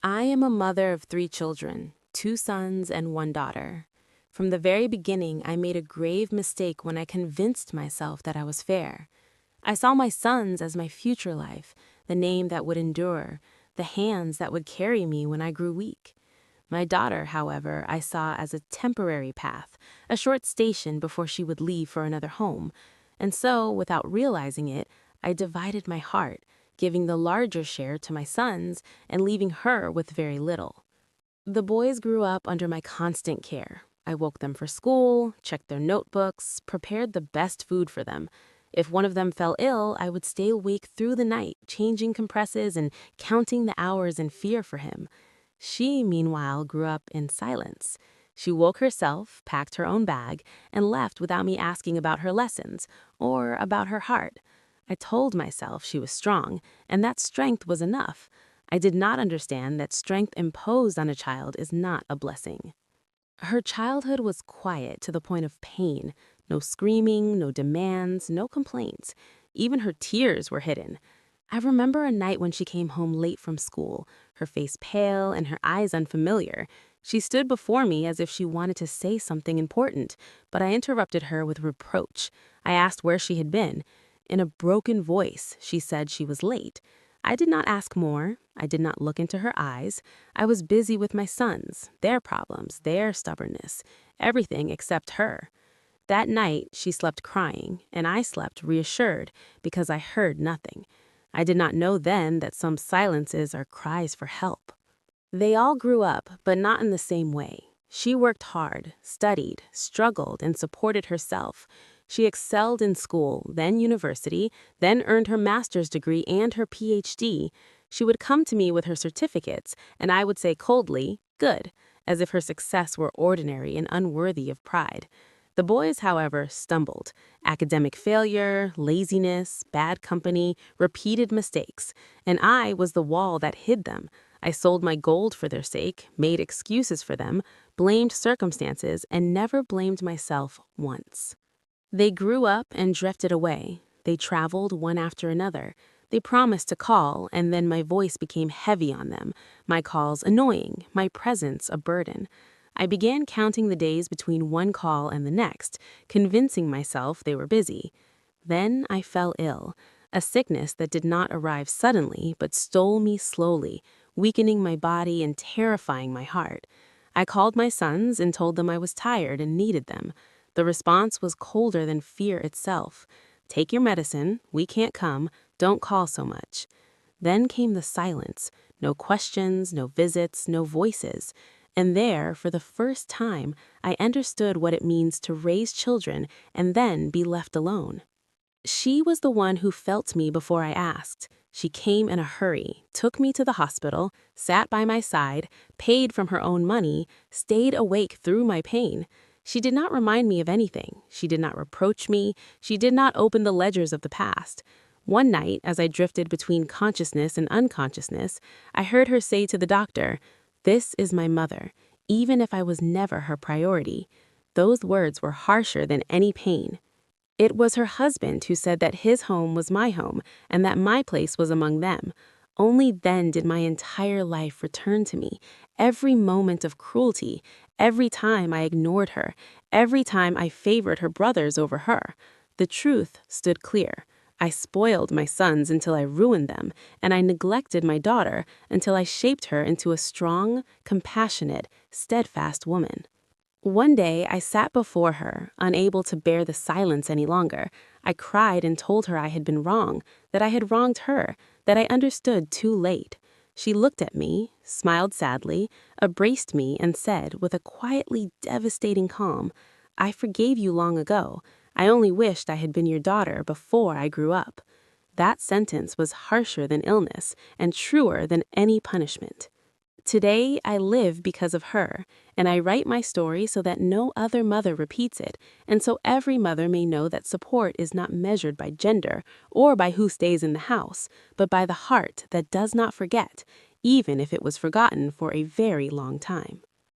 I am a mother of three children, two sons and one daughter. From the very beginning, I made a grave mistake when I convinced myself that I was fair. I saw my sons as my future life, the name that would endure, the hands that would carry me when I grew weak. My daughter, however, I saw as a temporary path, a short station before she would leave for another home. And so, without realizing it, I divided my heart, giving the larger share to my sons and leaving her with very little. The boys grew up under my constant care. I woke them for school, checked their notebooks, prepared the best food for them. If one of them fell ill, I would stay awake through the night, changing compresses and counting the hours in fear for him. She, meanwhile, grew up in silence. She woke herself, packed her own bag, and left without me asking about her lessons or about her heart. I told myself she was strong, and that strength was enough. I did not understand that strength imposed on a child is not a blessing. Her childhood was quiet to the point of pain. No screaming, no demands, no complaints. Even her tears were hidden. I remember a night when she came home late from school, her face pale and her eyes unfamiliar. She stood before me as if she wanted to say something important, but I interrupted her with reproach. I asked where she had been. In a broken voice, she said she was late. I did not ask more. I did not look into her eyes. I was busy with my sons, their problems, their stubbornness, everything except her. That night, she slept crying, and I slept reassured because I heard nothing. I did not know then that some silences are cries for help. They all grew up, but not in the same way. She worked hard, studied, struggled, and supported herself. She excelled in school, then university, then earned her master's degree and her PhD. She would come to me with her certificates, and I would say coldly, "Good," as if her success were ordinary and unworthy of pride. The boys, however, stumbled. Academic failure, laziness, bad company, repeated mistakes. And I was the wall that hid them. I sold my gold for their sake, made excuses for them, blamed circumstances, and never blamed myself once. They grew up and drifted away. They traveled one after another. They promised to call, and then my voice became heavy on them, my calls annoying, my presence a burden. I began counting the days between one call and the next, convincing myself they were busy. Then I fell ill, a sickness that did not arrive suddenly but stole me slowly, weakening my body and terrifying my heart. I called my sons and told them I was tired and needed them. The response was colder than fear itself. "Take your medicine, we can't come, don't call so much." Then came the silence, no questions, no visits, no voices. And there, for the first time, I understood what it means to raise children and then be left alone. She was the one who felt me before I asked. She came in a hurry, took me to the hospital, sat by my side, paid from her own money, stayed awake through my pain. She did not remind me of anything. She did not reproach me. She did not open the ledgers of the past. One night, as I drifted between consciousness and unconsciousness, I heard her say to the doctor, "This is my mother, even if I was never her priority." Those words were harsher than any pain. It was her husband who said that his home was my home and that my place was among them. Only then did my entire life return to me. Every moment of cruelty, every time I ignored her, every time I favored her brothers over her. The truth stood clear. I spoiled my sons until I ruined them, and I neglected my daughter until I shaped her into a strong, compassionate, steadfast woman. One day, I sat before her, unable to bear the silence any longer. I cried and told her I had been wrong, that I had wronged her, that I understood too late. She looked at me, smiled sadly, embraced me, and said, with a quietly devastating calm, "I forgave you long ago. I only wished I had been your daughter before I grew up." That sentence was harsher than illness and truer than any punishment. Today, I live because of her, and I write my story so that no other mother repeats it, and so every mother may know that support is not measured by gender or by who stays in the house, but by the heart that does not forget, even if it was forgotten for a very long time.